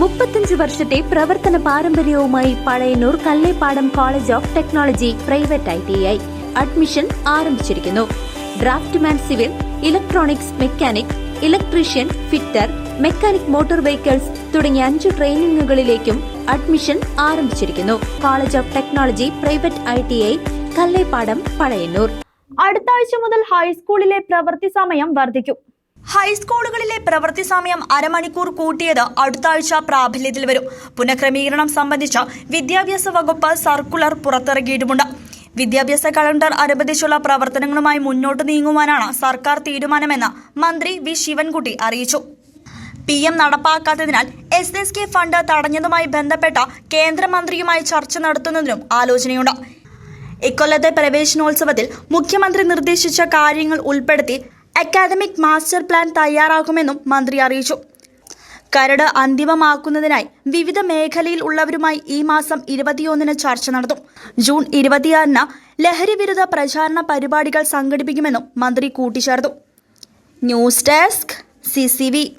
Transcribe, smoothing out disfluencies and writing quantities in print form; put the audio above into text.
35 വർഷത്തെ പ്രവർത്തന പാരമ്പര്യവുമായി Pazhayannur Kallepadam college of technology private ITI admission ആരംഭിച്ചിരിക്കുന്നു. Draftsman civil, electronics mechanic, electrician, fitter, mechanic motor vehicles തുടങ്ങിയ 5 ട്രെയിനിങ്ങുകളിലേക്കും അഡ്മിഷൻ ആരംഭിച്ചിരിക്കുന്നു. College of technology private ITI Kallepadam, Pazhayannur. അടുത്ത ആഴ്ച മുതൽ ഹൈസ്കൂളിലെ പ്രവൃത്തി സമയം വർദ്ധിക്കും. ഹൈസ്കൂളുകളിലെ പ്രവൃത്തി സമയം അരമണിക്കൂർ കൂട്ടിയത് അടുത്ത ആഴ്ച പ്രാബല്യത്തിൽ വരും. പുനഃക്രമീകരണം സംബന്ധിച്ച വിദ്യാഭ്യാസ വകുപ്പ് സർക്കുലർ പുറത്തിറക്കിയിട്ടുമുണ്ട്. വിദ്യാഭ്യാസ കലണ്ടർ അനുബന്ധിച്ചുള്ള പ്രവർത്തനങ്ങളുമായി മുന്നോട്ട് നീങ്ങുവാനാണ് സർക്കാർ തീരുമാനമെന്ന് മന്ത്രി വി ശിവൻകുട്ടി അറിയിച്ചു. PM നടപ്പാക്കാത്തതിനാൽ SSK ഫണ്ട് തടഞ്ഞതുമായി ബന്ധപ്പെട്ട കേന്ദ്രമന്ത്രിയുമായി ചർച്ച നടത്തുന്നതിനും ആലോചനയുണ്ട്. ഇക്കൊല്ലത്തെ പ്രവേശനോത്സവത്തിൽ മുഖ്യമന്ത്രി നിർദ്ദേശിച്ച കാര്യങ്ങൾ ഉൾപ്പെടുത്തി അക്കാദമിക് മാസ്റ്റർ പ്ലാൻ തയ്യാറാക്കുമെന്നും മന്ത്രി അറിയിച്ചു. കരട് അന്തിമമാക്കുന്നതിനായി വിവിധ മേഖലയിൽ ഉള്ളവരുമായി ഈ മാസം 21-ന് ചർച്ച നടത്തും. ജൂൺ 26-ന് ലഹരി വിരുദ്ധ പ്രചാരണ പരിപാടികൾ സംഘടിപ്പിക്കുമെന്നും മന്ത്രി കൂട്ടിച്ചേർത്തു. News desk CCV.